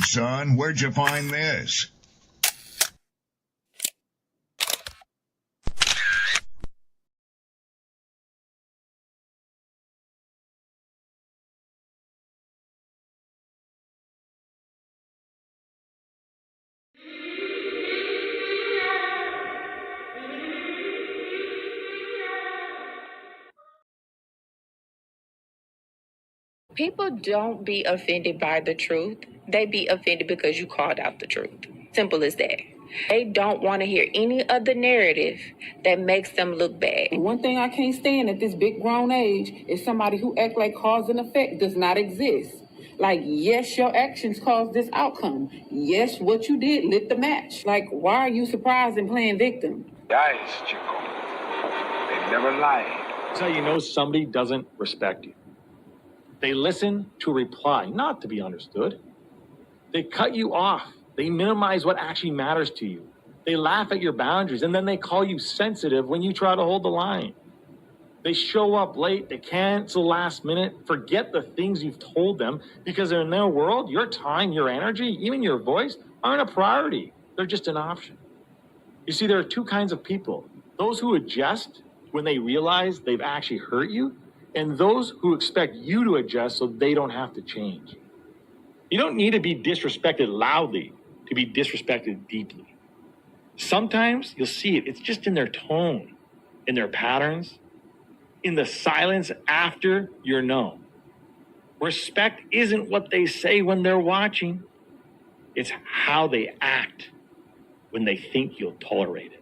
son. Where'd you find this? People don't be offended by the truth. They be offended because you called out the truth. Simple as that. They don't want to hear any other narrative that makes them look bad. One thing I can't stand at this big grown age is somebody who act like cause and effect does not exist. Like, yes, your actions caused this outcome. Yes, what you did lit the match. Like, why are you surprised and playing victim? Guys, Chico, they never lied. That's how you know somebody doesn't respect you. They listen to reply, not to be understood. They cut you off. They minimize what actually matters to you. They laugh at your boundaries, and then they call you sensitive when you try to hold the line. They show up late. They cancel last minute, forget the things you've told them, because in their world, your time, your energy, even your voice aren't a priority. They're just an option. You see, there are two kinds of people. Those who adjust when they realize they've actually hurt you, and those who expect you to adjust so they don't have to change. You don't need to be disrespected loudly to be disrespected deeply. Sometimes you'll see it. It's just in their tone, in their patterns, in the silence after you're known. Respect isn't what they say when they're watching. It's how they act when they think you'll tolerate it.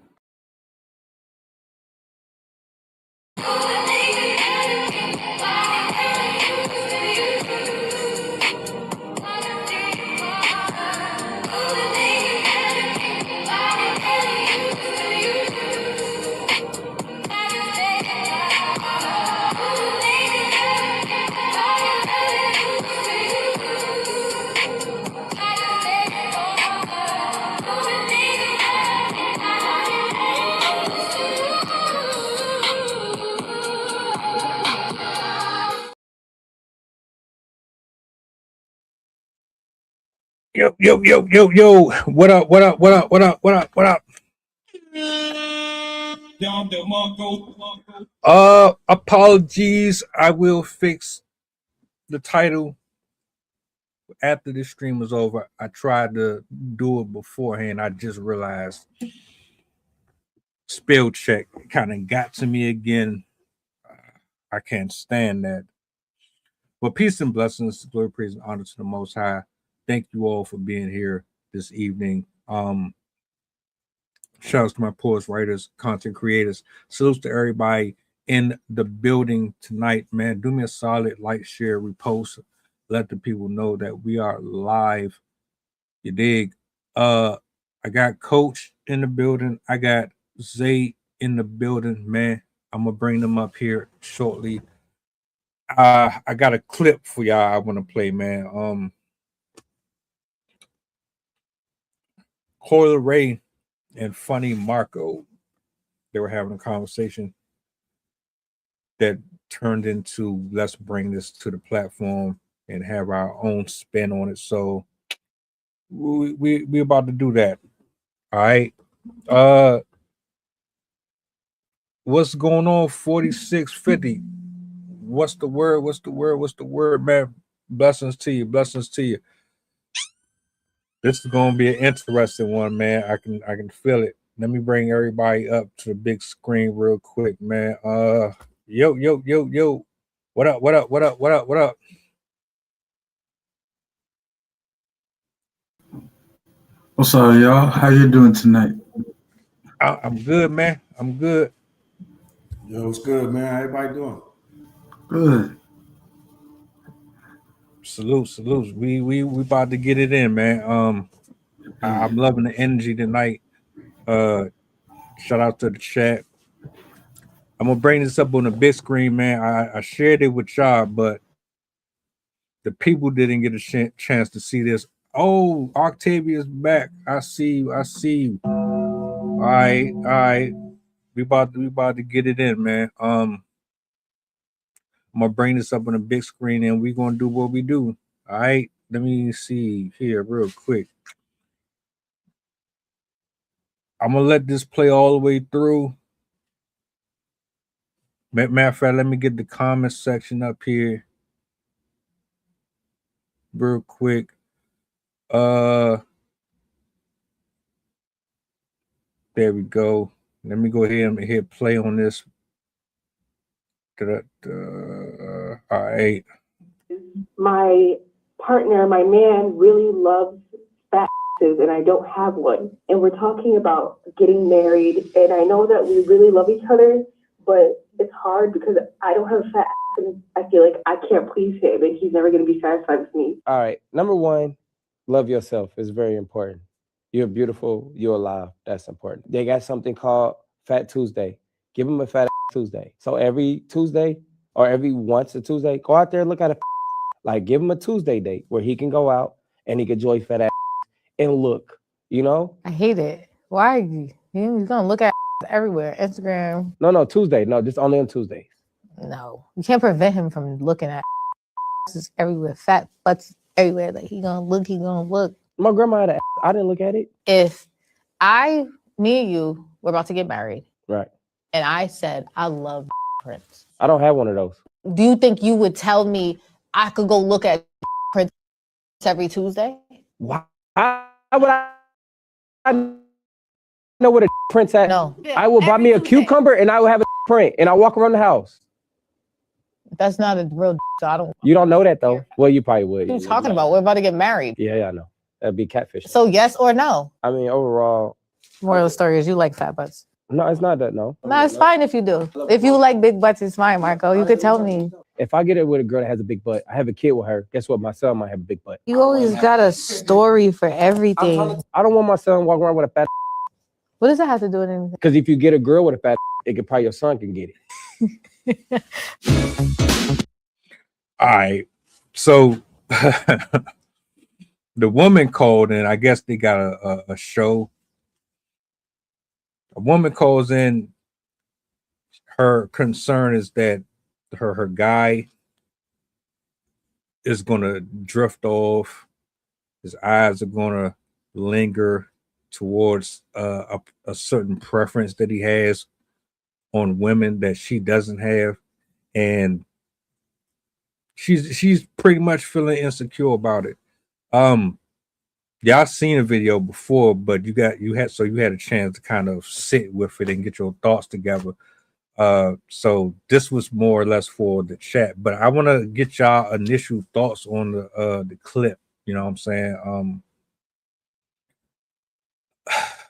Yo. What up? Apologies. I will fix the title after this stream is over. I tried to do it beforehand. I just realized spell check kind of got to me again. I can't stand that. But peace and blessings, glory, praise, and honor to the Most High. Thank you all for being here this evening. Shout out to my poets, writers, content creators. Salutes to everybody in the building tonight, man. Do me a solid, like, share, repost. Let the people know that we are live. You dig? I got Coach in the building. I got Zay in the building, man. I'm gonna bring them up here shortly. I got a clip for y'all I want to play, man. Coyle Ray and Funny Marco, they were having a conversation that turned into let's bring this to the platform and have our own spin on it. So we about to do that. All right. What's going on? 4650. What's the word, man? Blessings to you. This is gonna be an interesting one, man. I can feel it. Let me bring everybody up to the big screen real quick, man. Yo. What up? What's up, y'all? How you doing tonight? I'm good, man. I'm good. Yo, what's good, man? How everybody doing? Good. Salute. We about to get it in, man. I'm loving the energy tonight. Shout out to the chat. I'm gonna bring this up on the big screen, man. I shared it with y'all, but the people didn't get a chance to see this. Oh, Octavia's back. I see you. All right. We about to get it in, man. I'm gonna bring this up on the big screen and we're gonna do what we do. All right. let me see here real quick. I'm gonna let this play all the way through. Matter of fact, let me get the comment section up here real quick. There we go. Let me go ahead and hit play on this. All right. My partner, my man, really loves fat asses, and I don't have one. And we're talking about getting married, and I know that we really love each other, but it's hard because I don't have a fat ass, and I feel like I can't please him, and he's never going to be satisfied with me. All right. Number one, love yourself is very important. You're beautiful. You're alive. That's important. They got something called Fat Tuesday. Give them a Fat Tuesday. So every Tuesday or every once a Tuesday, go out there and look at a like give him a Tuesday date where he can go out and he can enjoy fat ass and look. You know? I hate it. Why? You're gonna look at everywhere. Instagram. No, Tuesday. No, just only on Tuesdays. No, you can't prevent him from looking at everywhere. Fat butts everywhere. Like he gonna look. My grandma had an ass. I didn't look at it. If me and you were about to get married, right, and I said I love Prince, I don't have one of those. Do you think you would tell me I could go look at Prince every Tuesday? Why would I know what a Prince at? No. I will buy me a cucumber and I will have a print and I walk around the house. That's not a real. So I don't. You don't know that though. Well, you probably would. What are you talking about? We're about to get married. Yeah, I know. That'd be catfish. So yes or no? I mean, overall. Moral of the story is you like fat butts. No, it's not that. No. No, it's fine if you do. If you like big butts, it's fine, Marco. You could tell me. If I get it with a girl that has a big butt, I have a kid with her. Guess what? My son might have a big butt. You always got a story for everything. I don't want my son walking around with a fat. What does that have to do with anything? Because if you get a girl with a fat, it could probably your son can get it. All right. So the woman called in. I guess they got a show. A woman calls in. Her concern is that her guy is going to drift off. His eyes are going to linger towards a certain preference that he has on women that she doesn't have, and she's pretty much feeling insecure about it. Y'all seen a video before, but you had a chance to kind of sit with it and get your thoughts together. So this was more or less for the chat, but I want to get y'all initial thoughts on the clip. You know what I'm saying?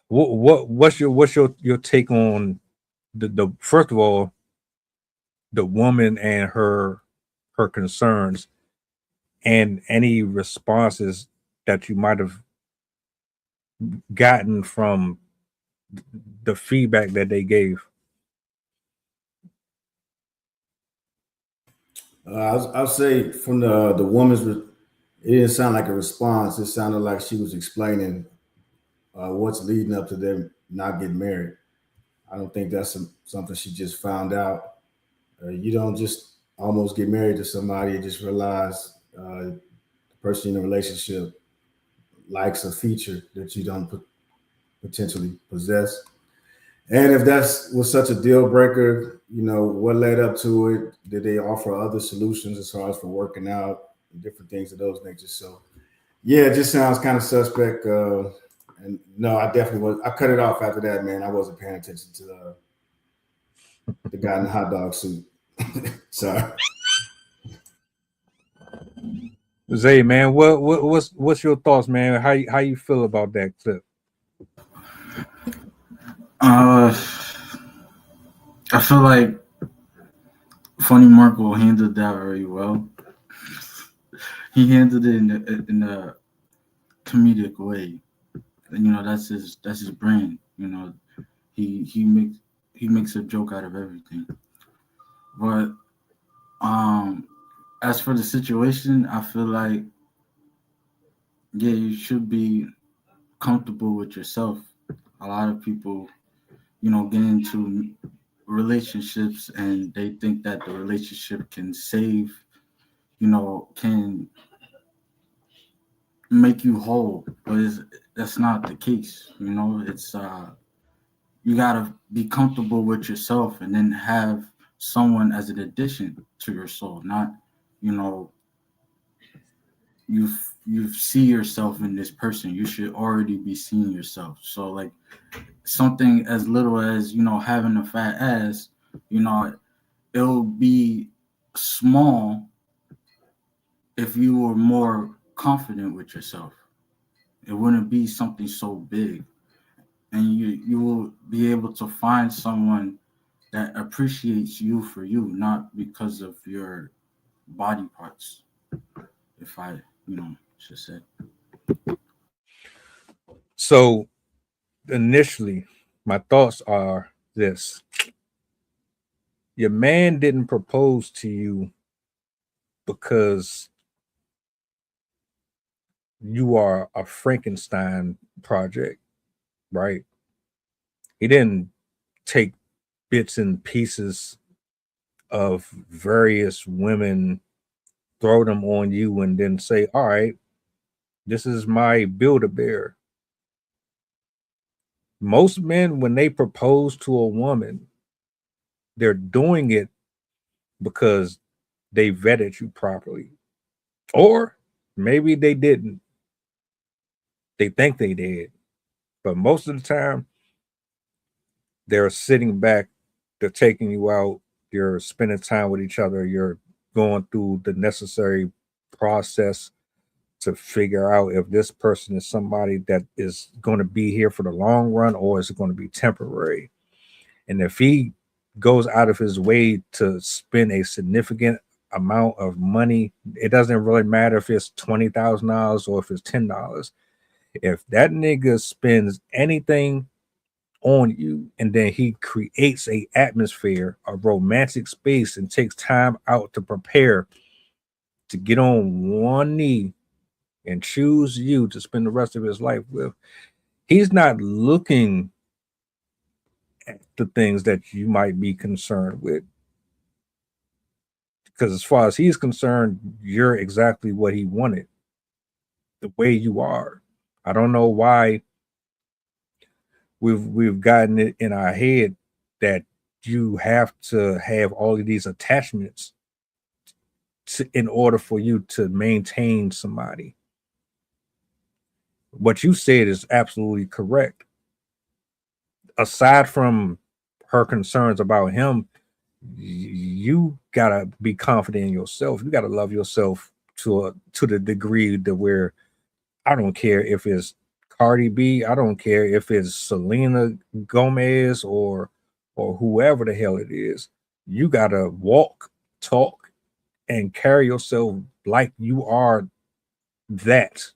What's your take on the first of all, the woman and her concerns, and any responses that you might have gotten from the feedback that they gave? I'll say from the woman's, it didn't sound like a response. It sounded like she was explaining what's leading up to them not getting married. I don't think that's something she just found out. You don't just almost get married to somebody and just realize the person in the relationship likes a feature that you don't potentially possess. And if was such a deal breaker, you know, what led up to it? Did they offer other solutions as far as for working out and different things of those natures? So, yeah, it just sounds kind of suspect. And no, I definitely was. I cut it off after that, man. I wasn't paying attention to the guy in the hot dog suit. Sorry. Zay, man, what's your thoughts, man? How you feel about that clip? I feel like Funny Marco handled that very well. He handled it in a comedic way. And, you know, that's his brand. You know, he makes a joke out of everything. But as for the situation, I feel like, yeah, you should be comfortable with yourself. A lot of people, you know, get into relationships and they think that the relationship can save, you know, can make you whole, but that's not the case. It's you gotta be comfortable with yourself, and then have someone as an addition to your soul. Not, you know, you see yourself in this person. You should already be seeing yourself. So like something as little as having a fat ass, it'll be small if you were more confident with yourself. It wouldn't be something so big, and you will be able to find someone that appreciates you for you, not because of your body parts. If I, should say. So initially, my thoughts are this: your man didn't propose to you because you are a Frankenstein project, right? He didn't take bits and pieces of various women, throw them on you, and then say, all right, this is my Build-A-Bear. Most men, when they propose to a woman, they're doing it because they vetted you properly. Or maybe they didn't. They think they did. But most of the time, they're sitting back, they're taking you out, you're spending time with each other, you're going through the necessary process to figure out if this person is somebody that is going to be here for the long run or is it going to be temporary. And if he goes out of his way to spend a significant amount of money, it doesn't really matter if it's $20,000 or if it's $10. If that nigga spends anything on you and then he creates a atmosphere, a romantic space, and takes time out to prepare to get on one knee and choose you to spend the rest of his life with, he's not looking at the things that you might be concerned with. Because as far as he's concerned, you're exactly what he wanted, the way you are. I don't know why we've gotten it in our head that you have to have all of these attachments in order for you to maintain somebody. What you said is absolutely correct. Aside from her concerns about him, you gotta be confident in yourself. You gotta love yourself to the degree that where I don't care if it's Cardi B, I don't care if it's Selena Gomez or whoever the hell it is. You gotta walk, talk, and carry yourself like you are that.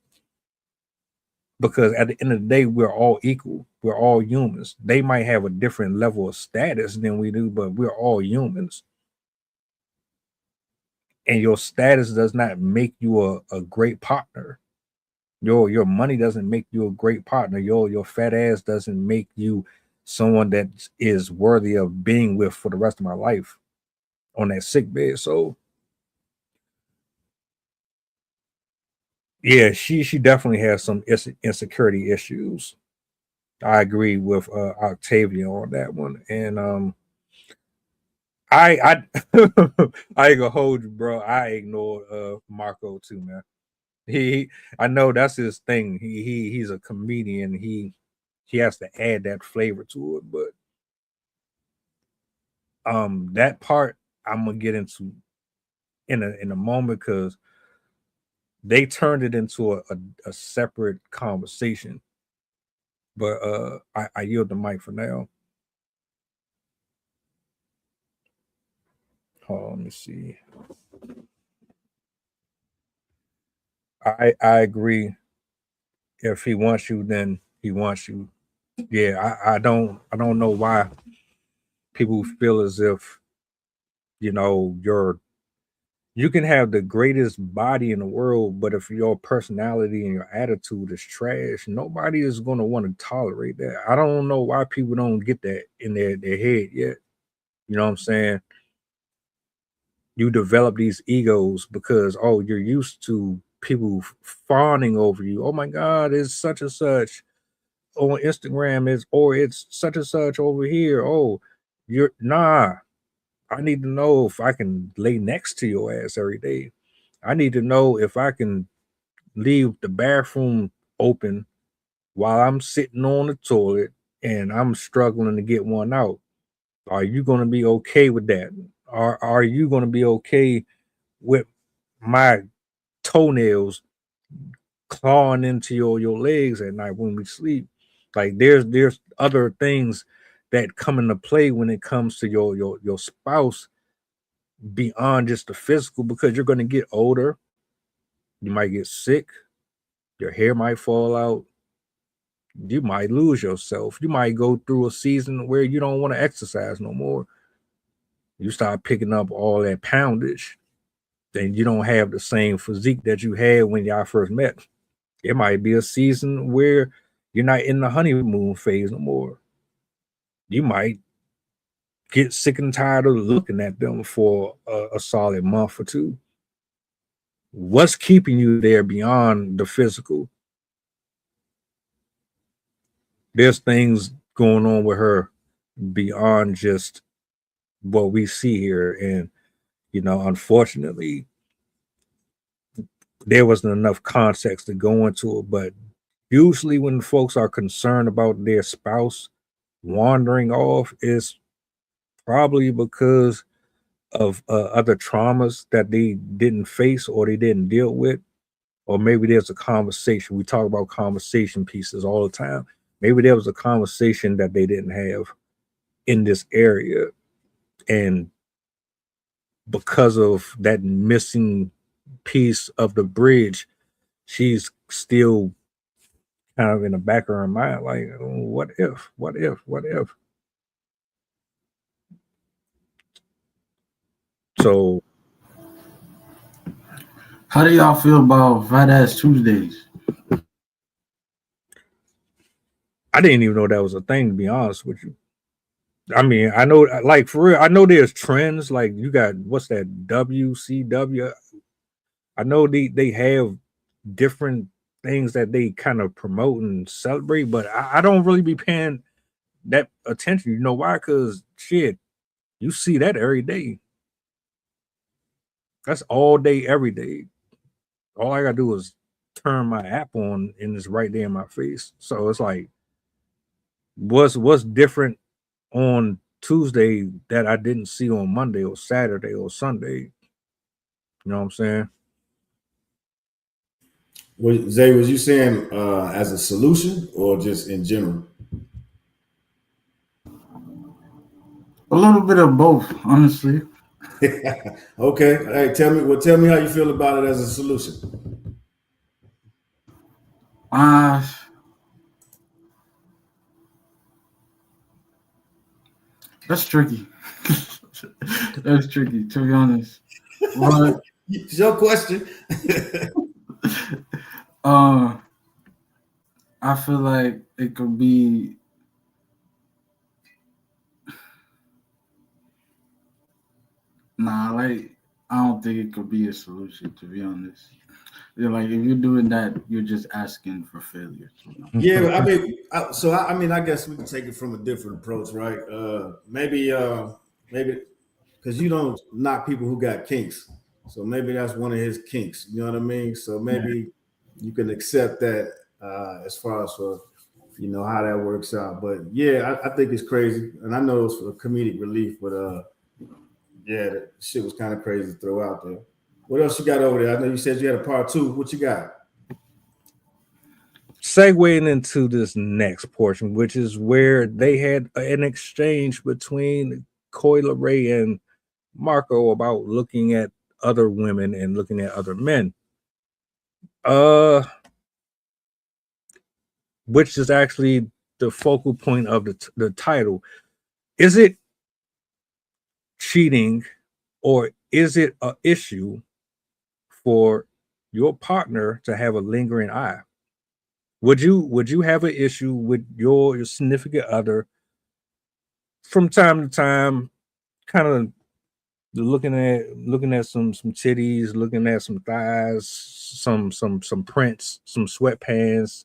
Because at the end of the day, we're all equal. We're all humans. They might have a different level of status than we do, but we're all humans. And your status does not make you a great partner. Your money doesn't make you a great partner. Your fat ass doesn't make you someone that is worthy of being with for the rest of my life on that sick bed. So yeah, she definitely has some insecurity issues. I agree with Octavia on that one. And I I ain't gonna hold you, bro. I ignored Marco too, man. He I know that's his thing. He's a comedian. He has to add that flavor to it, but that part I'm gonna get into in a moment because they turned it into a separate conversation. But I yield the mic for now. Hold on, let me see. I agree. If he wants you, then he wants you. Yeah, I don't know why people feel as if you can have the greatest body in the world, but if your personality and your attitude is trash, nobody is gonna want to tolerate that. I don't know why people don't get that in their head yet. You know what I'm saying? You develop these egos because you're used to people fawning over you. Oh my God, it's such and such on Instagram, it's such and such over here. Oh, you're nah. I need to know if I can lay next to your ass every day. I need to know if I can leave the bathroom open while I'm sitting on the toilet and I'm struggling to get one out. Are you going to be okay with that? Are you going to be okay with my toenails clawing into your legs at night when we sleep? Like there's other things that come into play when it comes to your spouse beyond just the physical, because you're going to get older. You might get sick. Your hair might fall out. You might lose yourself. You might go through a season where you don't want to exercise no more. You start picking up all that poundage. Then you don't have the same physique that you had when y'all first met. It might be a season where you're not in the honeymoon phase no more. You might get sick and tired of looking at them for a solid month or two. What's keeping you there beyond the physical? There's things going on with her beyond just what we see here. And, unfortunately, there wasn't enough context to go into it. But usually when folks are concerned about their spouse wandering off, it's probably because of other traumas that they didn't face or they didn't deal with. Or maybe there's a conversation. We talk about conversation pieces all the time. Maybe there was a conversation that they didn't have in this area. And because of that missing piece of the bridge, she's still kind of in the back of her mind, like, oh, what if? So, How do y'all feel about Fat Ass Tuesdays? I didn't even know that was a thing, to be honest with you. I mean, I know, like, for real, I know there's trends. Like, you got, what's that, WCW? I know they have different things that they kind of promote and celebrate, but I don't really be paying that attention. You know why? Because shit, you see that every day. That's all day, every day. All I gotta do is turn my app on and it's right there in my face. So it's like, what's different on Tuesday that I didn't see on Monday or Saturday or Sunday? You know what I'm saying? Zay, was you saying as a solution or just in general? A little bit of both, honestly. Okay. Hey, tell me how you feel about it as a solution. That's tricky. That's tricky, to be honest. But it's your question. I feel like it could be I don't think it could be a solution, to be honest. Like if you're doing that, you're just asking for failure. Yeah, I mean, I guess we can take it from a different approach, right? Maybe because you don't knock people who got kinks, so maybe that's one of his kinks. You know what I mean? So maybe you can accept that as far as for how that works out. But yeah, I think it's crazy, and I know it's for comedic relief, but yeah, that shit was kind of crazy to throw out there. What else you got over there? I know you said you had a part two. What you got? Segueing into this next portion, which is where they had an exchange between Coi Leray and Marco about looking at other women and looking at other men. Which is actually the focal point of the title. Is it cheating, or is it an issue for your partner to have a lingering eye? Would you have an issue with your significant other from time to time kind of looking at some titties, looking at some thighs, some prints, some sweatpants.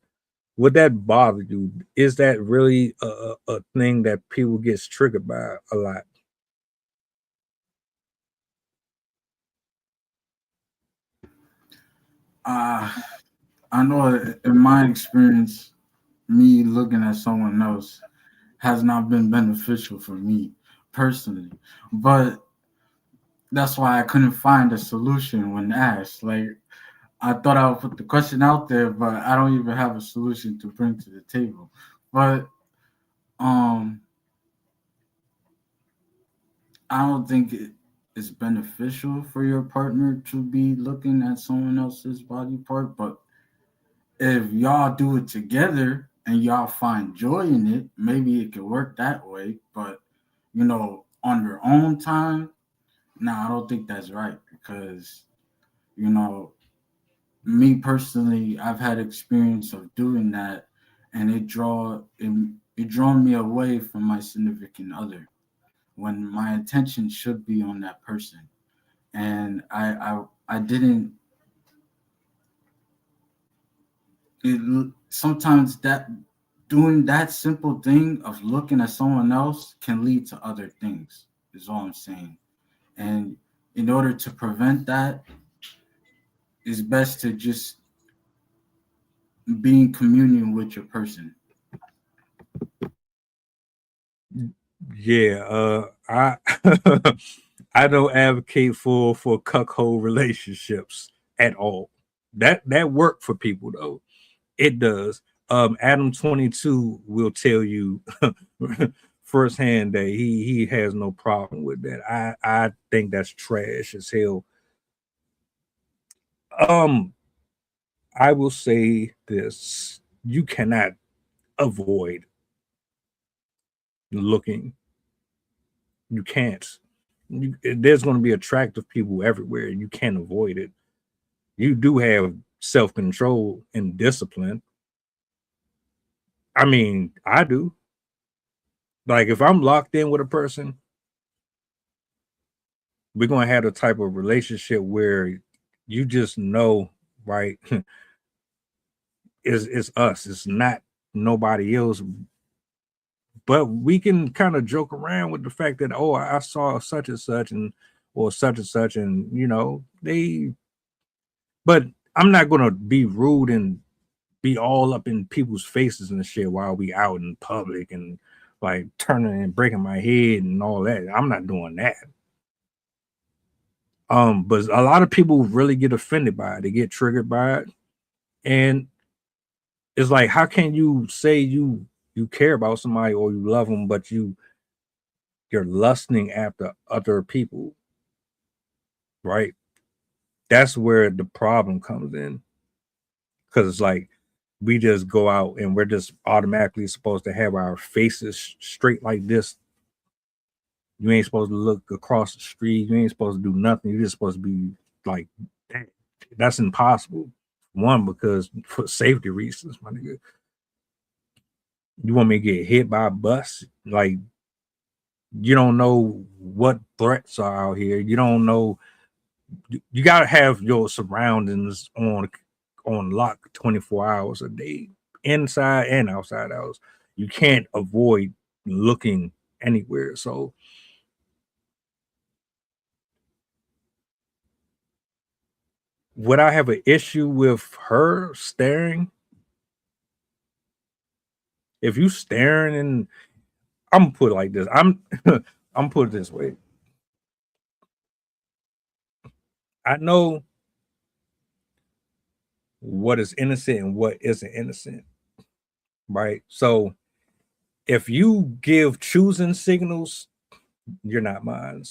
Would that bother you? Is that really a thing that people gets triggered by a lot? I know in my experience, me looking at someone else has not been beneficial for me personally. But that's why I couldn't find a solution when asked. Like, I thought I would put the question out there, but I don't even have a solution to bring to the table. But um I don't think it is beneficial for your partner to be looking at someone else's body part, but if y'all do it together and y'all find joy in it, maybe it could work that way. But on your own time, nah, I don't think that's right because you know, me personally, I've had experience of doing that, and it drawn me away from my significant other when my attention should be on that person, and I didn't. Sometimes that doing that simple thing of looking at someone else can lead to other things. Is all I'm saying, and in order to prevent that, it's best to just be in communion with your person. Yeah, I I don't advocate for cuckold relationships at all. That work for people though. It does. Adam 22 will tell you firsthand that he has no problem with that. I think that's trash as hell. Um, I will say this: you cannot avoid looking. You can't. There's going to be attractive people everywhere. You can't avoid it. You do have self control and discipline. I mean, I do. Like if I'm locked in with a person, we're gonna have a type of relationship where you just know, right? It's us. It's not nobody else. But we can kind of joke around with the fact that I saw such and such or such and such, and they. But I'm not gonna be rude and be all up in people's faces and shit while we out in public and like turning and breaking my head and all that. I'm not doing that. But a lot of people really get offended by it. They get triggered by it. And it's like, how can you say you care about somebody or you love them, but you're lusting after other people, right? That's where the problem comes in. Because it's like we just go out and we're just automatically supposed to have our faces straight like this. You ain't supposed to look across the street. You ain't supposed to do nothing. You're just supposed to be like that. That's impossible. One, because for safety reasons, my nigga. You want me to get hit by a bus? Like, you don't know what threats are out here. You don't know. You got to have your surroundings on lock 24 hours a day, inside and outside hours. You can't avoid looking anywhere. So would I have an issue with her staring? If you staring, and I'm gonna put it like this. I'm gonna put it this way. I know what is innocent and what isn't innocent, right? So if you give choosing signals, you're not mine.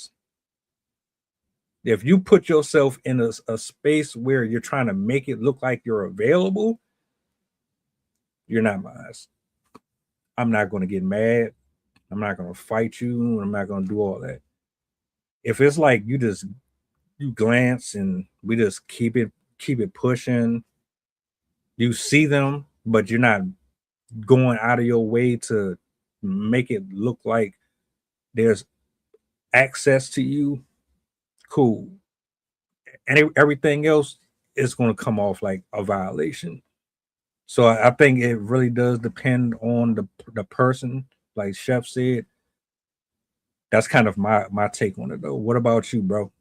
If you put yourself in a space where you're trying to make it look like you're available, you're not mine. I'm not going to get mad. I'm not going to fight you. I'm not going to do all that. If it's like you glance and we just keep it pushing, you see them, but you're not going out of your way to make it look like there's access to you, cool. And everything else is going to come off like a violation. So I think it really does depend on the person. Like Chef said, that's kind of my take on it though. What about you, bro?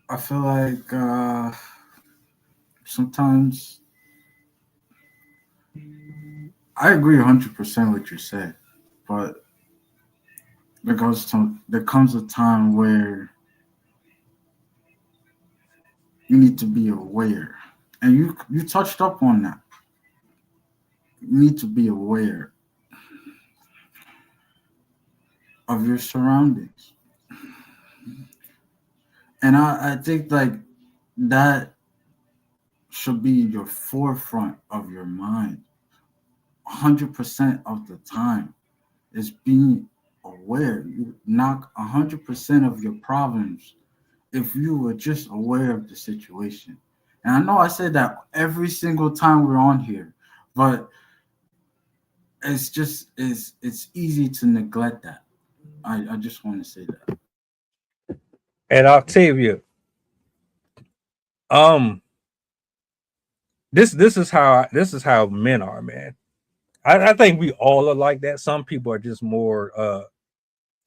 I feel like sometimes I agree 100% with what you said, but there comes a time where you need to be aware, and you touched up on that. You need to be aware of your surroundings, and I think like that should be your forefront of your mind 100% of the time, is being aware. You knock 100% of your problems if you were just aware of the situation. And I know I said that every single time we're on here, but it's easy to neglect that. I just want to say that. And Octavia, um, this is how men are, man. I think we all are like that. Some people are just more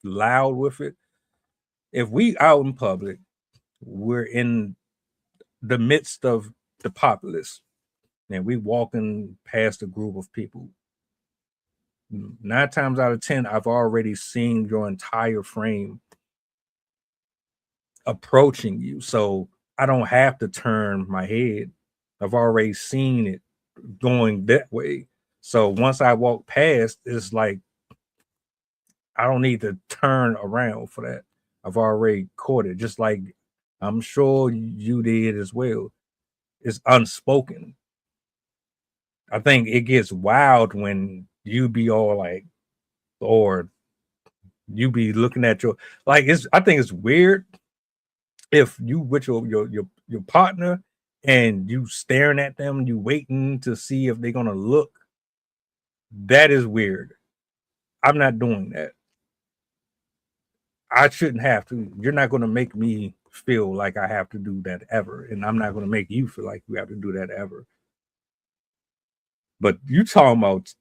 loud with it. If we out in public, we're in the midst of the populace, and we walking past a group of people. 9 times out of 10, I've already seen your entire frame approaching you, so I don't have to turn my head. I've already seen it going that way. So once I walk past, it's like I don't need to turn around for that. I've already caught it, just like I'm sure you did as well. It's unspoken. I think it gets wild when you be all like, or you be looking at your like. It's I think it's weird if you with your partner and you staring at them, you waiting to see if they're gonna look. That is weird. I'm not doing that. I shouldn't have to. You're not going to make me feel like I have to do that ever, and I'm not going to make you feel like you have to do that ever. But you talking about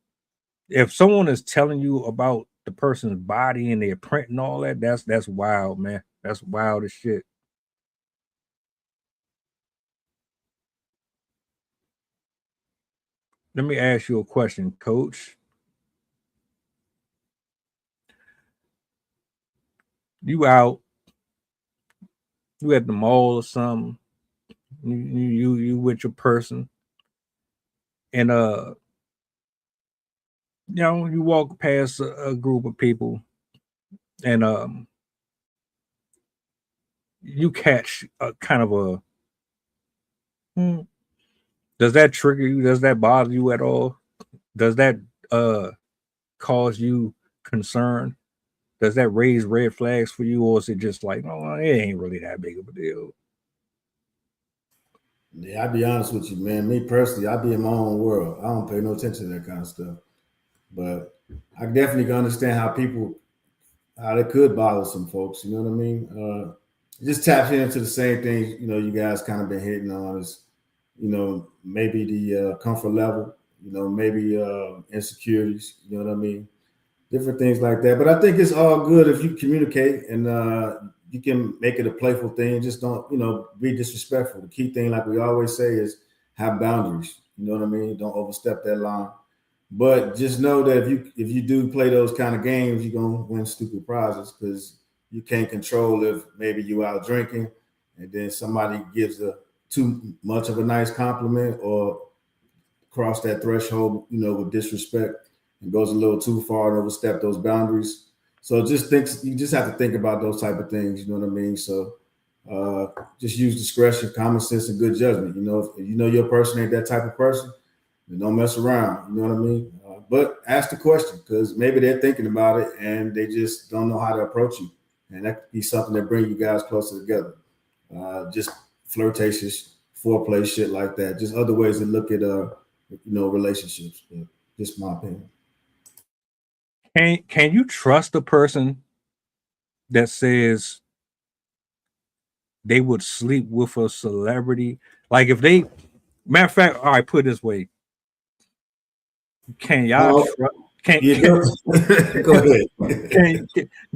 if someone is telling you about the person's body and their print and all that, that's wild, man. That's wild as shit. Let me ask you a question, Coach. You out, you at the mall or something. You with your person, and you walk past a group of people, and you catch a kind of a hmm, does that trigger you? Does that bother you at all? Does that uh cause you concern? Does that raise red flags for you, or is it just like, oh, it ain't really that big of a deal? Yeah, I'll be honest with you, man. Me personally, I be in my own world. I don't pay no attention to that kind of stuff. But I definitely can understand how they could bother some folks. You know what I mean? It just taps into the same things, you guys kind of been hitting on is, maybe the comfort level, maybe insecurities, you know what I mean? Different things like that. But I think it's all good if you communicate and you can make it a playful thing. Just don't, be disrespectful. The key thing, like we always say, is have boundaries. You know what I mean? Don't overstep that line. But just know that if you do play those kind of games, you're gonna win stupid prizes because you can't control if maybe you out drinking and then somebody gives a too much of a nice compliment or cross that threshold, with disrespect and goes a little too far and overstep those boundaries. So you just have to think about those type of things, you know what I mean? So just use discretion, common sense, and good judgment. If you know your person ain't that type of person, then don't mess around. You know what I mean? But ask the question because maybe they're thinking about it and they just don't know how to approach you, and that could be something that bring you guys closer together. Just flirtatious, foreplay, shit like that. Just other ways to look at relationships. Yeah, just my opinion. Can you trust a person that says they would sleep with a celebrity? Like if they, matter of fact, all right, put it this way: can y'all trust? You go, go ahead.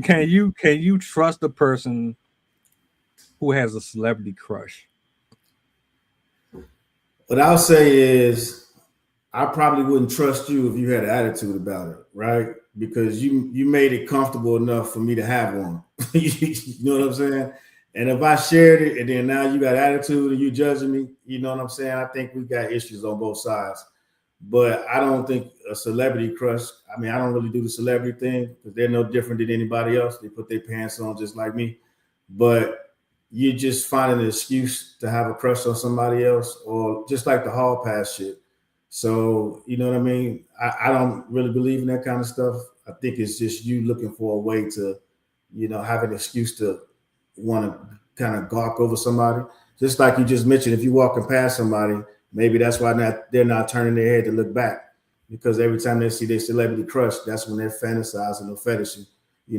Can you trust a person who has a celebrity crush? What I'll say is, I probably wouldn't trust you if you had an attitude about it, right? Because you made it comfortable enough for me to have one. You know what I'm saying? And if I shared it and then now you got attitude and you judging me, you know what I'm saying? I think we got issues on both sides. But I don't think a celebrity crush. I mean, I don't really do the celebrity thing because they're no different than anybody else. They put their pants on just like me. But you just find an excuse to have a crush on somebody else, or just like the hall pass shit. So, you know what I mean? I don't really believe in that kind of stuff. I think it's just you looking for a way to, have an excuse to want to kind of gawk over somebody. Just like you just mentioned, if you're walking past somebody, maybe that's why they're not turning their head to look back, because every time they see their celebrity crush, that's when they're fantasizing or fetishing,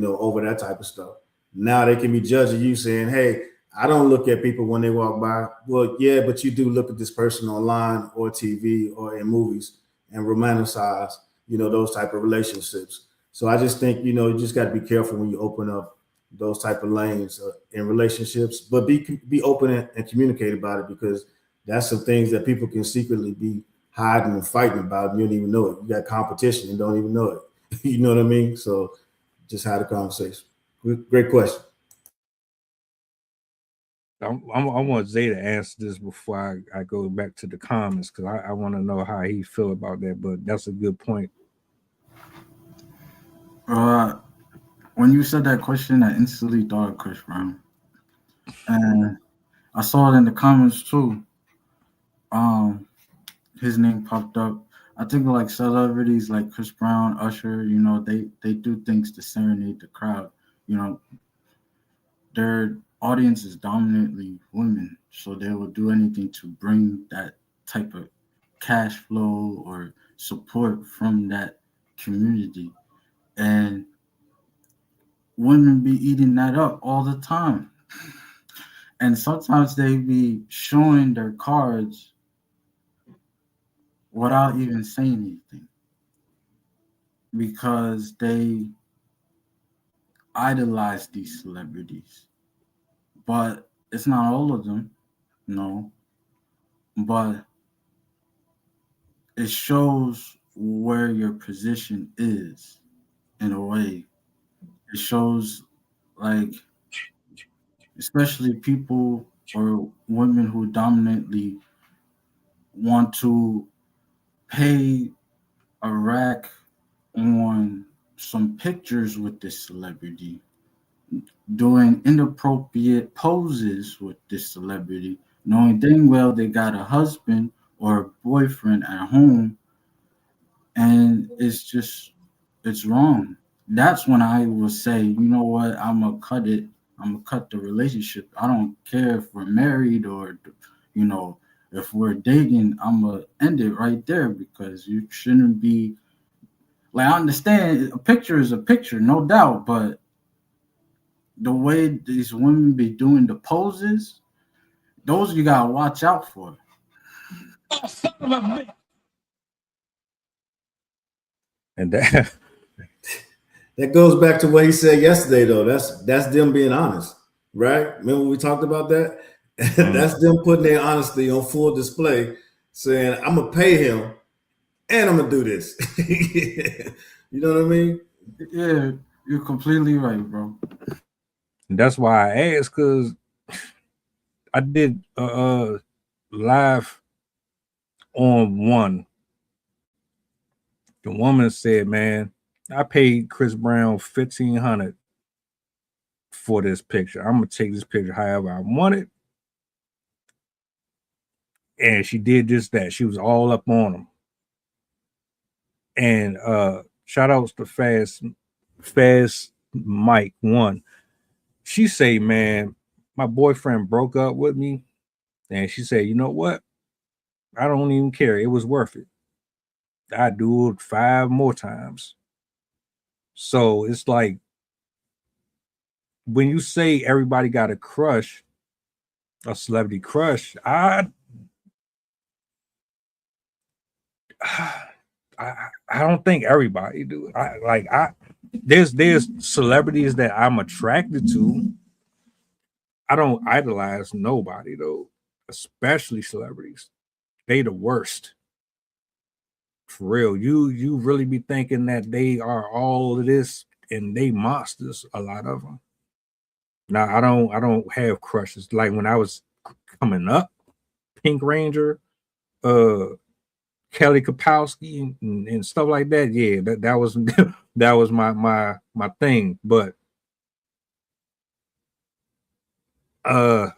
over that type of stuff. Now they can be judging you saying, hey, I don't look at people when they walk by. Well, yeah, but you do look at this person online or TV or in movies and romanticize, those type of relationships. So I just think, you just got to be careful when you open up those type of lanes in relationships, but be open and communicate about it, because that's some things that people can secretly be hiding and fighting about. And you don't even know it. You got competition and don't even know it. You know what I mean? So just have a conversation. Great question. I want Zay to answer this before I go back to the comments, because I want to know how he feel about that. But that's a good point. When you said that question, I instantly thought of Chris Brown, and I saw it in the comments too. His name popped up. I think like celebrities like Chris Brown, Usher, they do things to serenade the crowd. Their audience is dominantly women, so they will do anything to bring that type of cash flow or support from that community. And women be eating that up all the time. And sometimes they be showing their cards without even saying anything, because they idolize these celebrities. But it's not all of them, no. But it shows where your position is in a way. It shows, like, especially people or women who dominantly want to pay a rack on some pictures with this celebrity, doing inappropriate poses with this celebrity, knowing dang well they got a husband or a boyfriend at home, and it's wrong. That's when I will say, you know what, I'm gonna cut the relationship. I don't care if we're married or, if we're dating, I'm gonna end it right there, because you shouldn't be, like, I understand a picture is a picture, no doubt, but the way these women be doing the poses, those you gotta watch out for. And that That goes back to what he said yesterday, though. That's them being honest, right? Remember we talked about that? That's them putting their honesty on full display, saying, I'm gonna pay him and I'm gonna do this. You know what I mean? Yeah, you're completely right, bro. that's why I asked, because I did live on one. The woman said, "Man, I paid Chris Brown $1,500 for this picture. I'm gonna take this picture however I want it." And she did just that. She was all up on him. And shout outs to Fast Mike One. She say, "Man, my boyfriend broke up with me," and she said, "You know what? I don't even care. It was worth it." I do it 5 more times. So it's like when you say everybody got a crush, a celebrity crush, I don't think everybody do. There's celebrities that I'm attracted to. I don't idolize nobody though, especially celebrities. They the worst. For real. You really be thinking that they are all of this and they monsters, a lot of them. Now I don't have crushes. Like when I was coming up, Pink Ranger, uh Kelly Kapowski and stuff like that. Yeah, that was that was my thing. But uh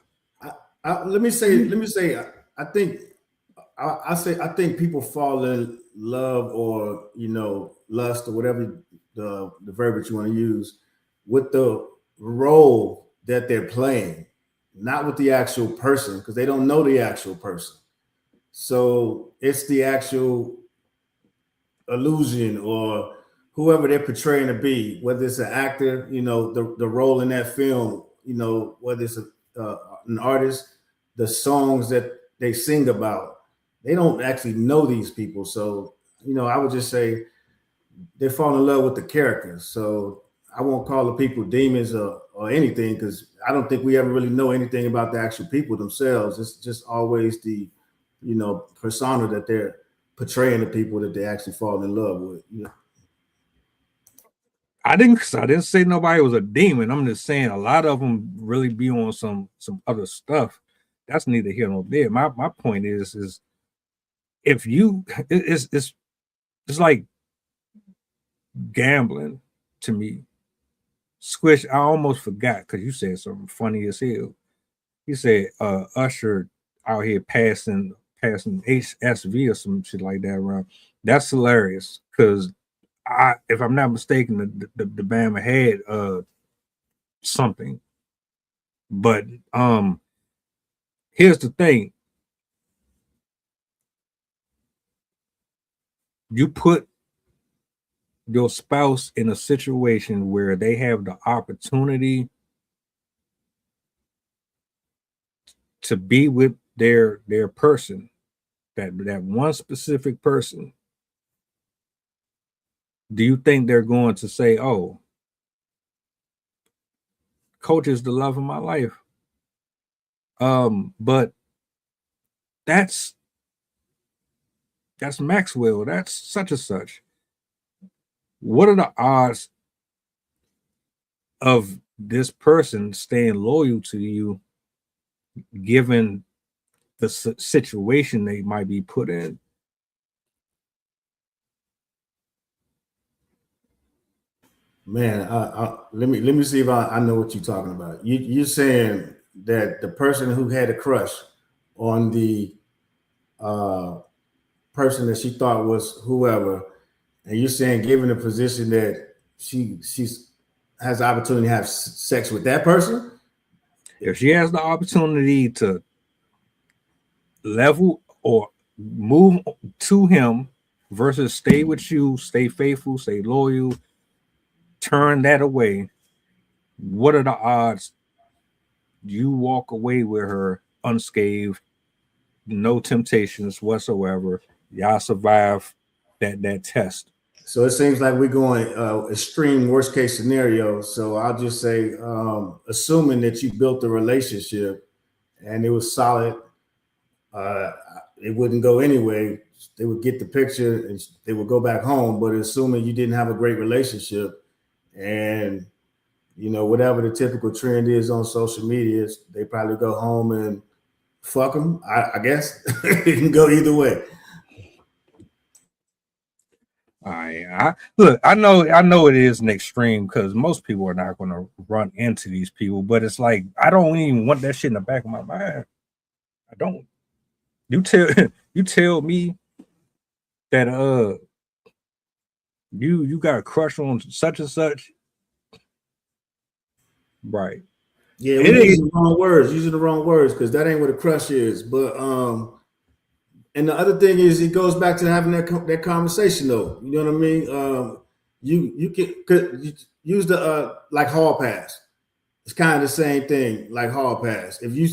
let me say, I think I think people fall in love or lust or whatever the verbiage you want to use with the role that they're playing, not with the actual person because they don't know the actual person. So it's the actual illusion or whoever they're portraying to be, whether it's an actor, the role in that film, whether it's an artist, the songs that they sing about, they don't actually know these people. So, I would just say they fall in love with the characters. So I won't call the people demons or anything because I don't think we ever really know anything about the actual people themselves. It's just always the, persona that they're portraying the people that they actually fall in love with. I didn't say nobody was a demon. I'm just saying a lot of them really be on some other stuff. That's neither here nor there. My point is if you it's like gambling to me. Squish, I almost forgot because you said something funny as hell. You said Usher out here passing HSV or some shit like that around. That's hilarious because if I'm not mistaken, the Bama had something. But here's the thing. You put your spouse in a situation where they have the opportunity to be with their person, that one specific person. Do you think they're going to say, "Oh, Coach is the love of my life"? But that's Maxwell. That's such and such. What are the odds of this person staying loyal to you, given the situation they might be put in? Man, let me see if I know what you're talking about. You're saying that the person who had a crush on the uh, person that she thought was whoever, and you're saying given the position that she's has the opportunity to have sex with that person. If she has the opportunity to level or move to him versus stay with you, stay faithful, stay loyal, turn that away, what are the odds you walk away with her unscathed, no temptations whatsoever? Y'all survive that test. So it seems like we're going extreme worst case scenario. So I'll just say, assuming that you built a relationship and it was solid, uh, it wouldn't go anyway. They would get the picture and they would go back home. But assuming you didn't have a great relationship and whatever the typical trend is on social media, they probably go home and fuck them. I guess it can go either way. Look, I know it is an extreme because most people are not going to run into these people, but it's like I don't even want that shit in the back of my mind. I don't. You tell me that you got a crush on such and such, right? Yeah, we're using the wrong words because that ain't what a crush is. But And the other thing is, it goes back to having that conversation, though. You know what I mean? You could use the like hall pass. It's kind of the same thing, like hall pass. If you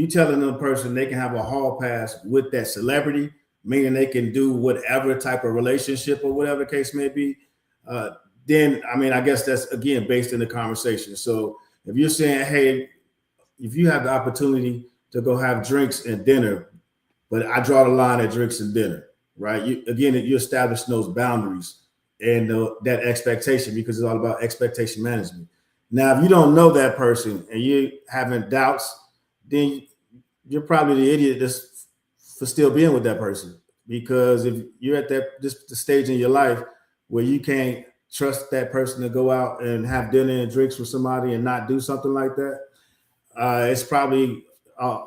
telling a person they can have a hall pass with that celebrity, meaning they can do whatever type of relationship or whatever case may be, uh, then I mean, I guess that's again based in the conversation. So if you're saying, hey, if you have the opportunity to go have drinks and dinner, but I draw the line at drinks and dinner, right? You establish those boundaries and that expectation, because it's all about expectation management. Now, if you don't know that person and you're having doubts, then you're probably the idiot that's for still being with that person. Because if you're at this stage in your life where you can't trust that person to go out and have dinner and drinks with somebody and not do something like that, it's probably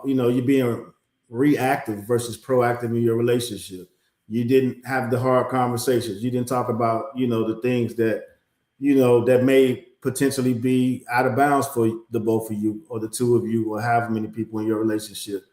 you're being reactive versus proactive in your relationship. You didn't have the hard conversations. You didn't talk about the things that that may potentially be out of bounds for the both of you or the two of you or however many people in your relationship.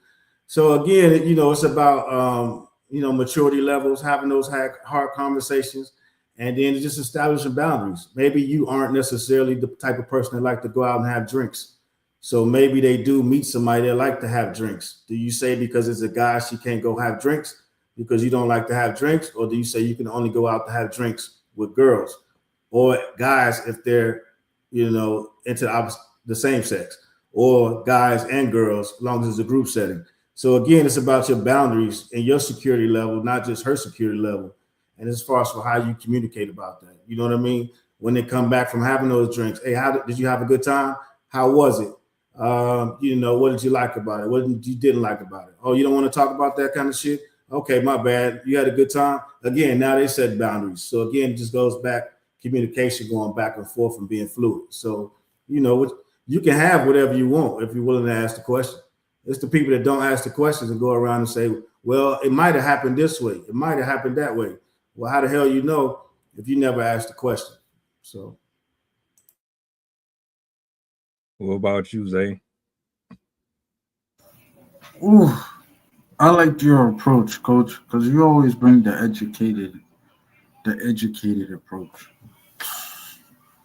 So again, it's about maturity levels, having those hard conversations, and then just establishing boundaries. Maybe you aren't necessarily the type of person that like to go out and have drinks. So maybe they do meet somebody that like to have drinks. Do you say because it's a guy she can't go have drinks because you don't like to have drinks, or do you say you can only go out to have drinks with girls or guys if they're into the same sex, or guys and girls as long as it's a group setting? So again, it's about your boundaries and your security level, not just her security level. And as far as for how you communicate about that, you know what I mean? When they come back from having those drinks, hey, did you have a good time? How was it? What did you like about it? What you didn't like about it? Oh, you don't want to talk about that kind of shit? Okay, my bad. You had a good time. Again, now they set boundaries. So again, it just goes back, communication going back and forth and being fluid. So, you can have whatever you want if you're willing to ask the question. It's the people that don't ask the questions and go around and say, well, it might have happened this way. It might have happened that way. Well, how the hell you know if you never asked the question? So. What about you, Zay? Ooh, I like your approach, Coach, because you always bring the educated approach.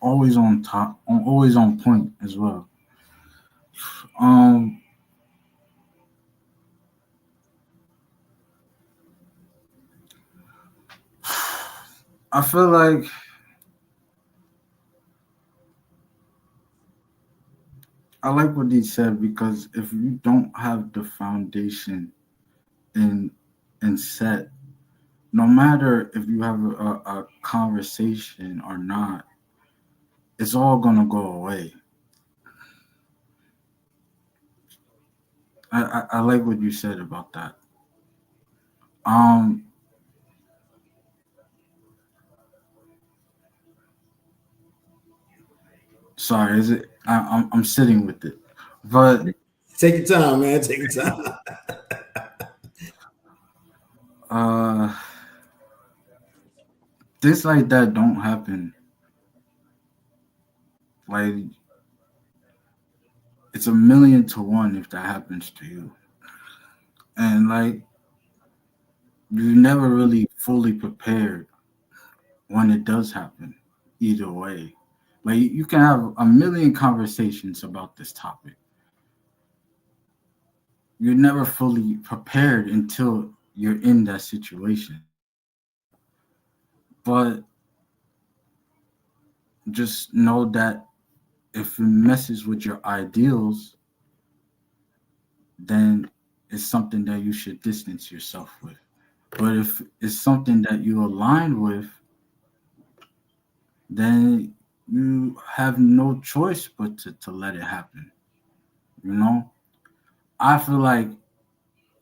Always on top, always on point as well. Um, I feel like I like what he said, because if you don't have the foundation in set, no matter if you have a conversation or not, it's all gonna go away. I like what you said about that. Um, sorry, is it? I'm sitting with it, but Take your time, man. Take your time. things like that don't happen. Like, it's 1,000,000 to 1 if that happens to you, and like, you never really fully prepared when it does happen. Either way, like, you can have 1,000,000 conversations about this topic. You're never fully prepared until you're in that situation. But just know that if it messes with your ideals, then it's something that you should distance yourself with. But if it's something that you align with, then you have no choice but to let it happen. I feel like,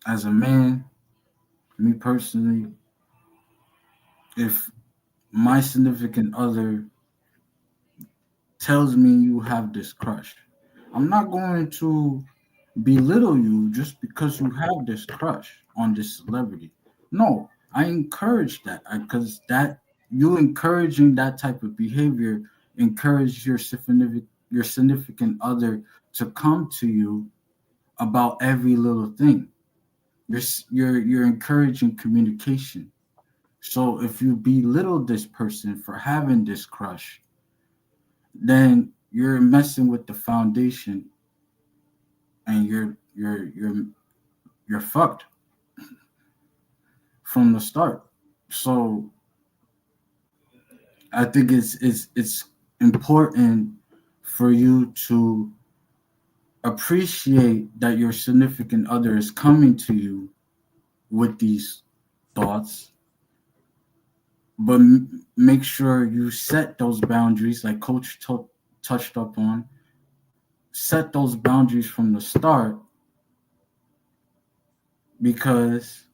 as a man, me personally, if my significant other tells me you have this crush, I'm not going to belittle you just because you have this crush on this celebrity. No, I encourage that, because that you encouraging that type of behavior encourage your significant other to come to you about every little thing. you're encouraging communication. So if you belittle this person for having this crush, then you're messing with the foundation, and you're fucked from the start. So I think it's important for you to appreciate that your significant other is coming to you with these thoughts, but make sure you set those boundaries, like Coach touched up on. Set those boundaries from the start, because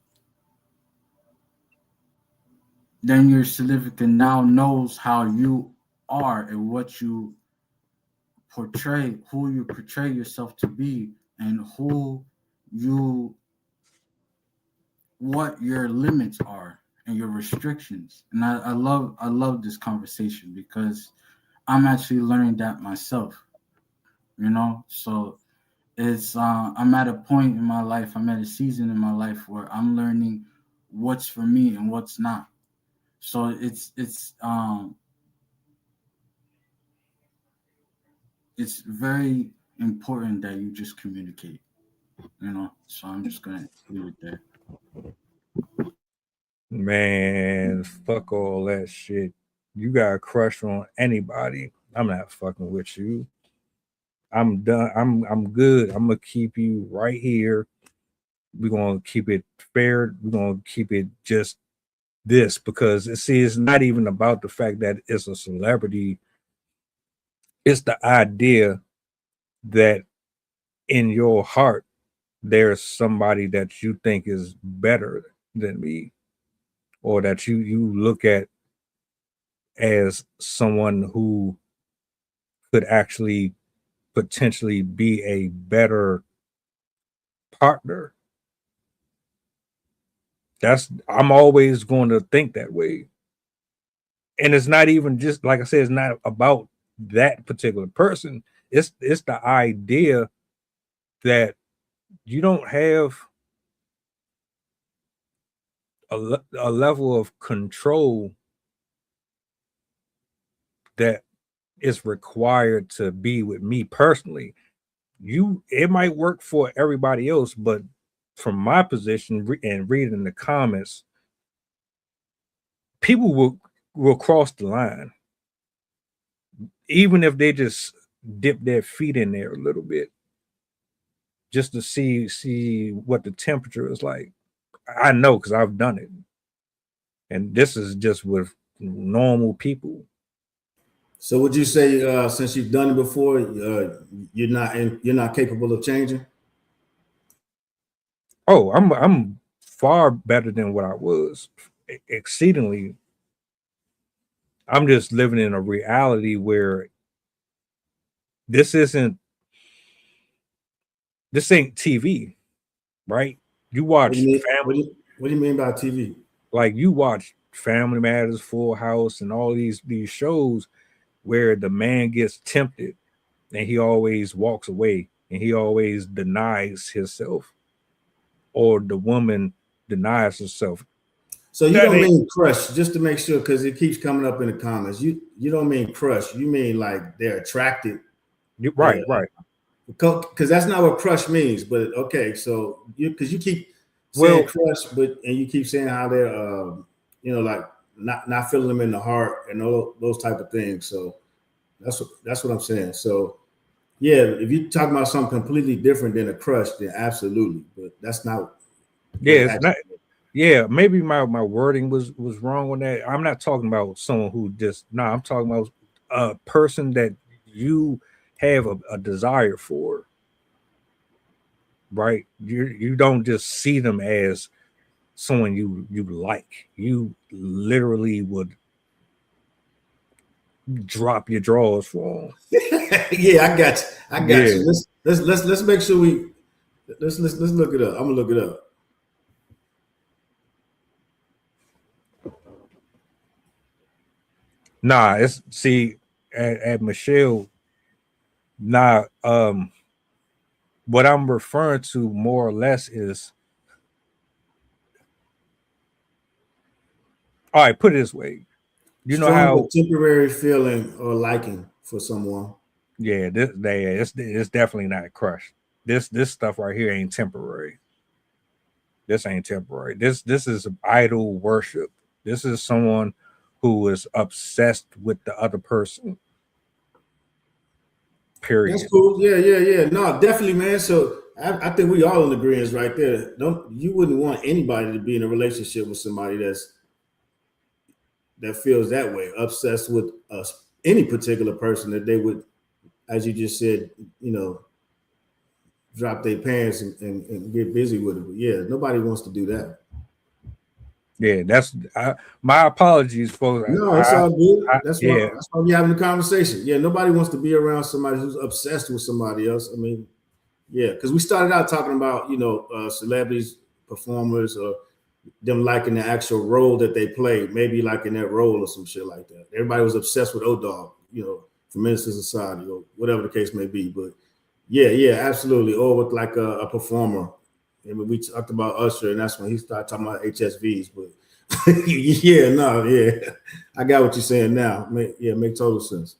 then your significant now knows how you are and what you portray, who you portray yourself to be, and what your limits are and your restrictions. And I love this conversation because I'm actually learning that myself. So it's I'm at a point in my life, I'm at a season in my life where I'm learning what's for me and what's not. So it's very important that you just communicate. So I'm just gonna leave it there. Man, fuck all that shit. You got a crush on anybody, I'm not fucking with you. I'm done. I'm good. I'm gonna keep you right here. We're gonna keep it fair. We're gonna keep it just this, because it's not even about the fact that it's a celebrity. It's the idea that in your heart there's somebody that you think is better than me, or that you look at as someone who could actually potentially be a better partner. I'm always going to think that way. And it's not even just, like I said, it's not about that particular person. It's the idea that you don't have a level of control that is required to be with me personally. It might work for everybody else, but from my position and reading the comments, people will cross the line, even if they just dip their feet in there a little bit, just to see what the temperature is like. I know, because I've done it, and this is just with normal people. So would you say, since you've done it before, you're not capable of changing? Oh, I'm far better than what I was, exceedingly. I'm just living in a reality where this ain't TV, right? You What do you watch mean? family, What do you mean by TV? like you watch Family Matters, Full House, and all these shows where the man gets tempted and he always walks away and he always denies himself, or the woman denies herself. So you That don't ain't mean crush, just to make sure, because it keeps coming up in the comments. You don't mean crush. You mean like they're attracted. right, right. Because that's not what crush means. But okay, so because you keep saying Well, crush, and you keep saying how they're like not feeling them in the heart and all those type of things. So that's what I'm saying. So yeah, if you're talking about something completely different than a crush, then absolutely. But that's not what yeah, it it's not. actually is. Yeah, maybe my wording was wrong on that. I'm not talking about someone who just no. I'm talking about a person that you have a desire for, right? You don't just see them as someone you like. You literally would drop your drawers for them. Yeah, I got you. I got Yeah, you. Let's make sure let's look it up. I'm gonna look it up. nah. It's see at Michelle. Nah. What I'm referring to more or less is All right, put it this way. You know Strong how but temporary feeling or liking for someone. yeah, it's definitely not crush. This stuff right here ain't temporary. This ain't temporary. This is idol worship. This is someone who is obsessed with the other person. That's Period. cool. Yeah. No, definitely, man. So I think we all in agreement right there. You wouldn't want anybody to be in a relationship with somebody that feels that way, obsessed with any particular person that they would, as you just said, drop their pants and get busy with it. But yeah, nobody wants to do that. Yeah, my apologies, folks. No, it's all good. Yeah, That's why we're having a conversation. Yeah, nobody wants to be around somebody who's obsessed with somebody else. I mean, yeah, because we started out talking about celebrities, performers, or them liking the actual role that they play, maybe like in that role or some shit like that. Everybody was obsessed with O-Dog, from Minister Society or whatever the case may be. But yeah, absolutely. Or with like a performer. I mean, we talked about Usher, and that's when he started talking about HSVs. But yeah, I got what you're saying now. Make total sense.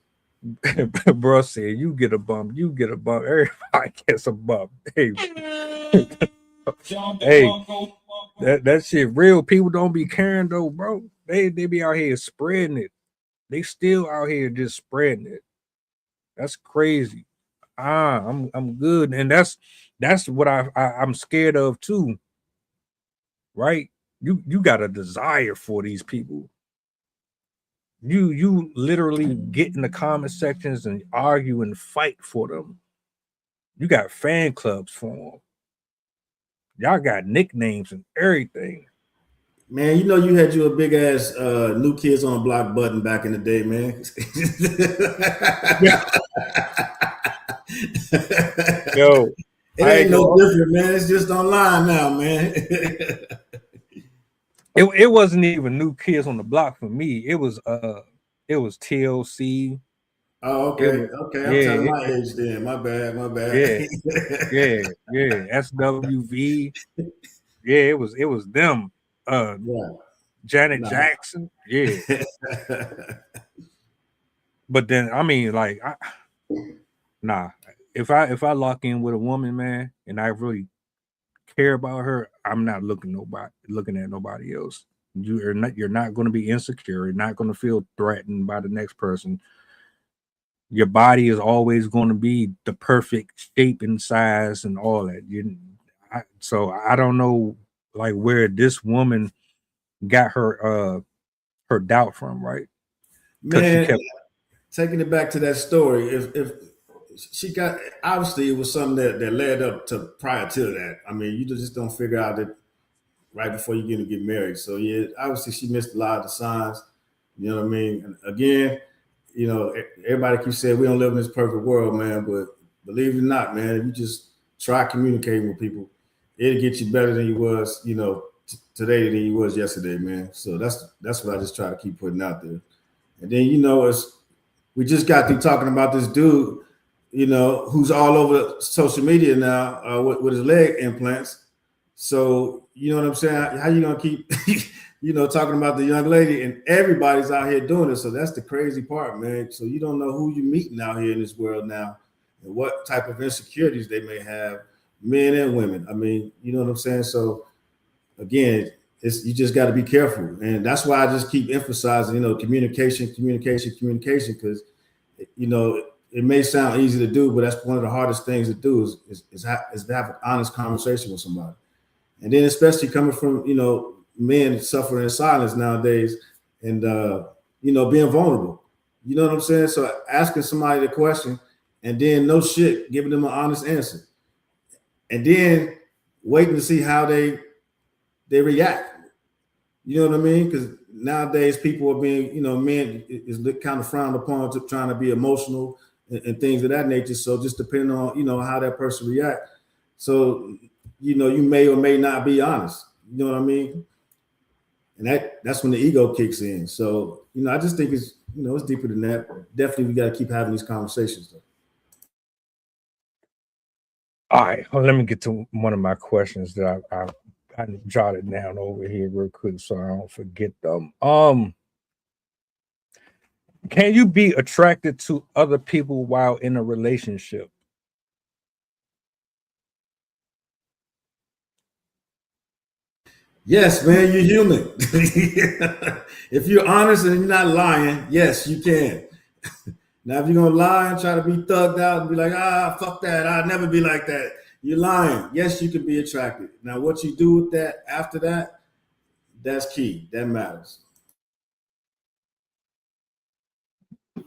bro said you get a bump, everybody gets a bump. Hey, that shit real. People don't be caring though, bro. They be out here spreading it. They still out here just spreading it. That's crazy. I'm good, and that's what I'm scared of too. Right? You got a desire for these people. You literally get in the comment sections and argue and fight for them. You got fan clubs for them. Y'all got nicknames and everything. Man, you had a big ass New Kids on the Block button back in the day, man. Yo, it ain't no different, man. It's just online now, man. It wasn't even New Kids on the Block for me. It was TLC. Oh, okay. I'm telling my age then. My bad. Yeah. SWV. Yeah, it was them. Janet Jackson. Yeah. But then I mean, like, if I lock in with a woman, man, and I really care about her, I'm not looking at nobody else. You're not going to be insecure. You're not going to feel threatened by the next person. Your body is always going to be the perfect shape and size and all that. So I don't know, like, where this woman got her doubt from, right? Man, taking it back to that story, if she got, obviously it was something that led up to prior to that. I mean, you just don't figure out that right before you're going to get married. So yeah, obviously she missed a lot of the signs. You know what I mean? And again, everybody keeps saying we don't live in this perfect world, man. But believe it or not, man, if you just try communicating with people, it'll get you better than you was, today than you was yesterday, man. So that's what I just try to keep putting out there. And then we just got through talking about this dude, who's all over social media now with his leg implants. So you know what I'm saying? How you gonna keep talking about the young lady, and everybody's out here doing it. So that's the crazy part, man. So you don't know who you're meeting out here in this world now, and what type of insecurities they may have, men and women. I mean, you know what I'm saying? So again, you just got to be careful, and that's why I just keep emphasizing, communication, because it may sound easy to do, but that's one of the hardest things to do is to have an honest conversation with somebody. And then especially coming from, men suffering in silence nowadays and, being vulnerable. You know what I'm saying? So asking somebody the question and then giving them an honest answer. And then waiting to see how they react. You know what I mean? Because nowadays people are being, men is kind of frowned upon to trying to be emotional and things of that nature. So just depending on, how that person reacts. So, you may or may not be honest. You know what I mean? And that's when the ego kicks in. So, I just think it's, it's deeper than that. Definitely, we got to keep having these conversations, though. All right. Well, let me get to one of my questions that I I jot it down over here real quick so I don't forget them. Can you be attracted to other people while in a relationship? Yes, man, you're human. If you're honest and you're not lying, yes, you can. Now, if you're gonna lie and try to be thugged out and be like, fuck that, I'll never be like that, you're lying. Yes, you can be attracted. Now, what you do with that after that, that's key. That matters.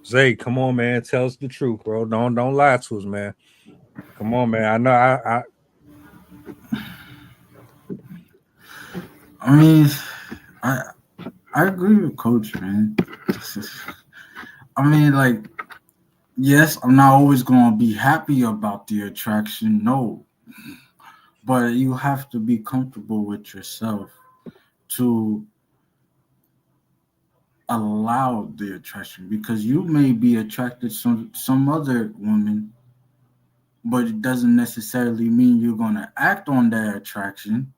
Zay, come on, man. Tell us the truth, bro. Don't lie to us, man. Come on, man. I know I mean, I agree with Coach, man. I mean, like, yes, I'm not always gonna be happy about the attraction, no. But you have to be comfortable with yourself to allow the attraction, because you may be attracted to some other woman, but it doesn't necessarily mean you're gonna act on that attraction.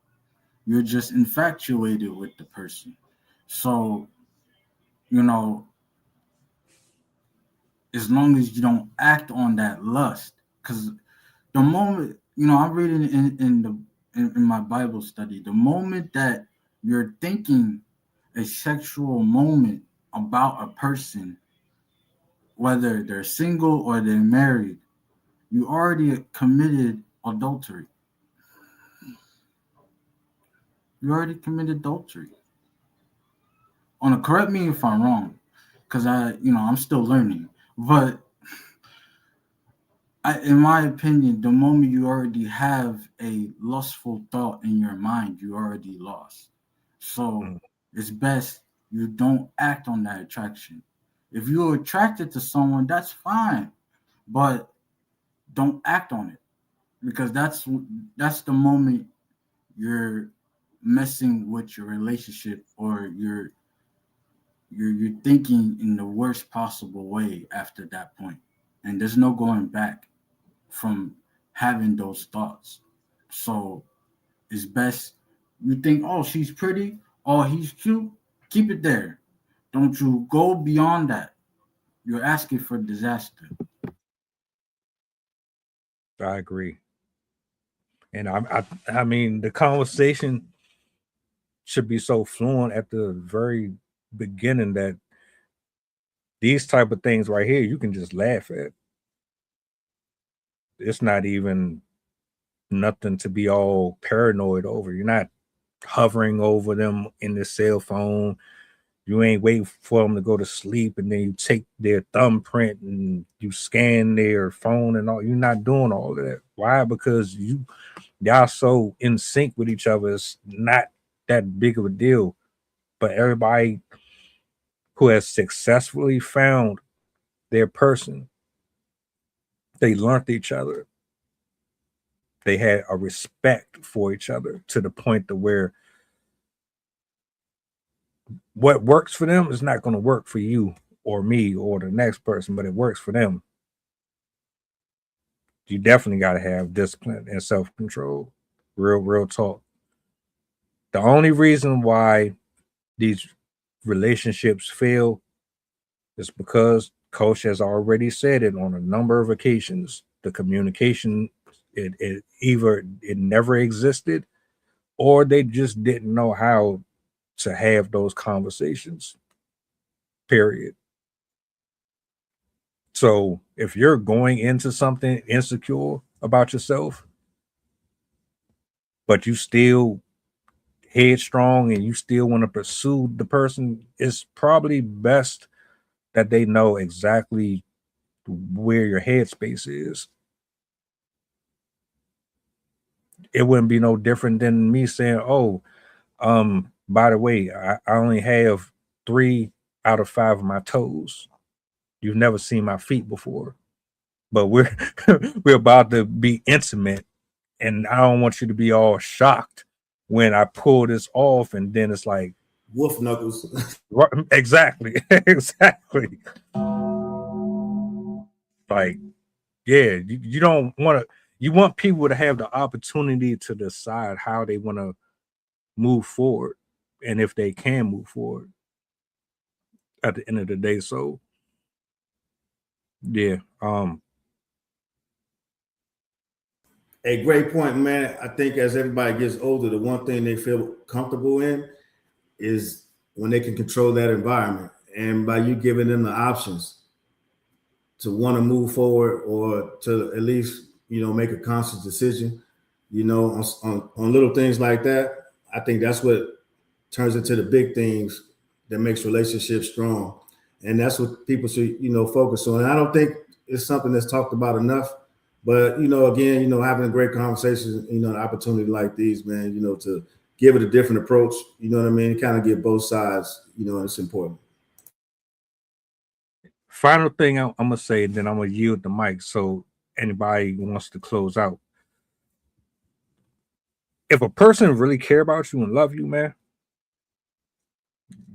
You're just infatuated with the person. So, you know, as long as you don't act on that lust, because the moment, I'm reading in my Bible study, the moment that you're thinking a sexual moment about a person, whether they're single or they're married, you already committed adultery. You already committed adultery. Correct me if I'm wrong, because I'm still learning. But in my opinion, the moment you already have a lustful thought in your mind, you already lost. So it's best you don't act on that attraction. If you're attracted to someone, that's fine, but don't act on it, because that's the moment you're messing with your relationship, or you're thinking in the worst possible way after that point, and there's no going back from having those thoughts. So it's best you think, oh, she's pretty, oh, he's cute, keep it there. Don't you go beyond that. You're asking for disaster. I agree. And I mean, the conversation should be so fluent at the very beginning that these type of things right here you can just laugh at. It's not even nothing to be all paranoid over. You're not hovering over them in the cell phone. You ain't waiting for them to go to sleep and then you take their thumbprint and you scan their phone and all. You're not doing all of that. Why? Because y'all so in sync with each other. It's not that big of a deal. But everybody who has successfully found their person, they learned each other. They had a respect for each other to the point to where what works for them is not going to work for you or me or the next person, but it works for them. You definitely got to have discipline and self-control. Real talk. The only reason why these relationships fail is because Coach has already said it on a number of occasions. The communication, it either it never existed or they just didn't know how to have those conversations. Period. So if you're going into something insecure about yourself, but you still headstrong and you still want to pursue the person, it's probably best that they know exactly where your headspace is. It wouldn't be no different than me saying, "Oh, by the way, I only have 3 out of 5 of my toes. You've never seen my feet before, but we're we're about to be intimate, and I don't want you to be all shocked when I pull this off, and then it's like wolf knuckles." Exactly, exactly. Like, yeah, you don't want to. You want people to have the opportunity to decide how they want to move forward, and if they can move forward at the end of the day. So yeah, A great point, man. I think as everybody gets older, the one thing they feel comfortable in is when they can control that environment. And by you giving them the options to want to move forward or to at least, make a conscious decision, on little things like that, I think that's what turns into the big things that makes relationships strong. And that's what people should, focus on. And I don't think it's something that's talked about enough. But again, having a great conversation, an opportunity like these, man, to give it a different approach, you know what I mean? Kind of give both sides, and it's important. final thing I'm gonna say, then I'm gonna yield the mic so anybody who wants to close out. If a person really care about you and love you, man,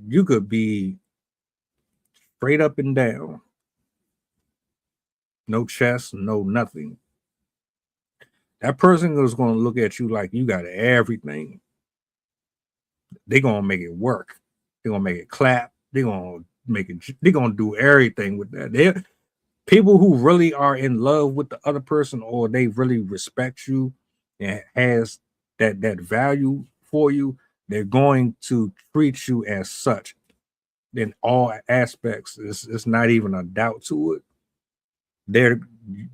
you could be straight up and down, no chest, no nothing. That person is going to look at you like you got everything. They're going to make it work. They're going to make it clap. They're going to make it. They're going to do everything with that. They're people who really are in love with the other person, or they really respect you and has that value for you. They're going to treat you as such in all aspects. It's not even a doubt to it. There,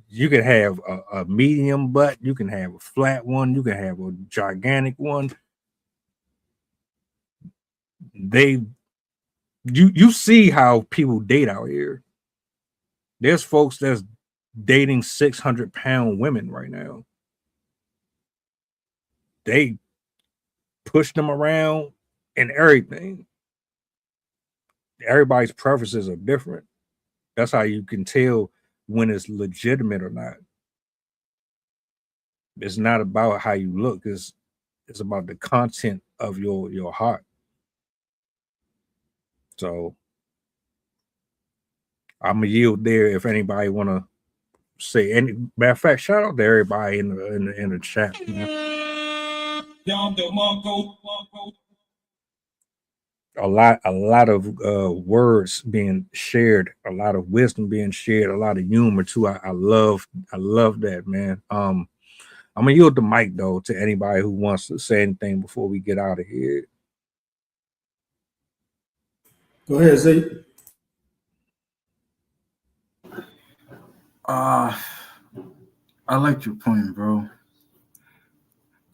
you can have a medium butt, you can have a flat one, you can have a gigantic one. You see how people date out here. There's folks that's dating 600-pound women right now. They push them around and everything. Everybody's preferences are different. That's how you can tell when it's legitimate or not. It's not about how you look. It's about the content of your heart. So I'm gonna yield there. If anybody wanna say any matter of fact, shout out to everybody in the chat. A lot of words being shared, a lot of wisdom being shared, a lot of humor too. I love that, man. I'm gonna yield the mic though to anybody who wants to say anything before we get out of here. Go ahead, Z. I like your point, bro.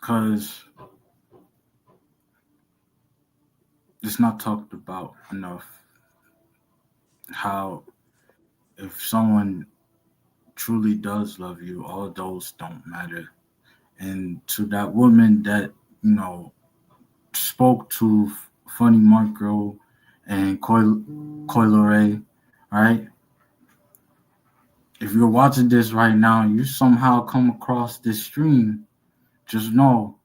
Cause it's not talked about enough how if someone truly does love you, all those don't matter. And to that woman that, spoke to Funny Marco and Coileray, right? If you're watching this right now and you somehow come across this stream, just know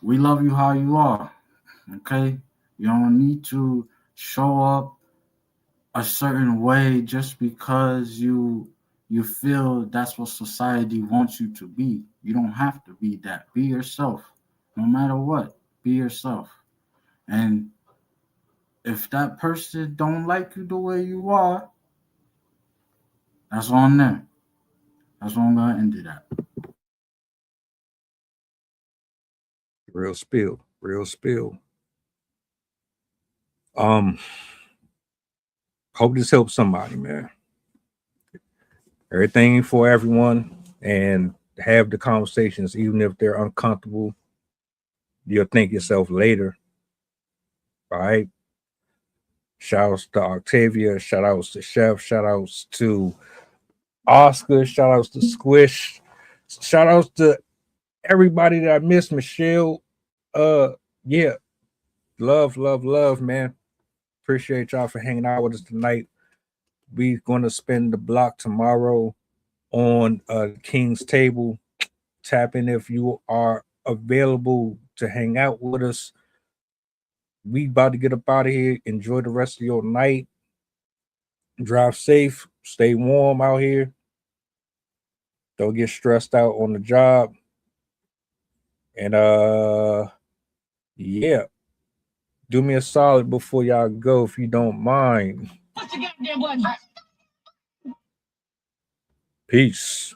we love you how you are. Okay? You don't need to show up a certain way just because you feel that's what society wants you to be. You don't have to be that. Be yourself. No matter what. Be yourself. And if that person don't like you the way you are, that's on them. That's what I'm gonna end it at. Real spill. Hope this helps somebody, man. Everything for everyone, and have the conversations, even if they're uncomfortable. You'll thank yourself later. All right. Shout outs to Octavia, shout outs to Chef, shout outs to Oscar, shout outs to Squish, shout outs to everybody that I missed. Michelle. Yeah. Love, man. Appreciate y'all for hanging out with us tonight. We're gonna spend the block tomorrow on King's Table. Tap in if you are available to hang out with us. We about to get up out of here. Enjoy the rest of your night. Drive safe. Stay warm out here. Don't get stressed out on the job. And Yeah. Do me a solid before y'all go, if you don't mind. Peace.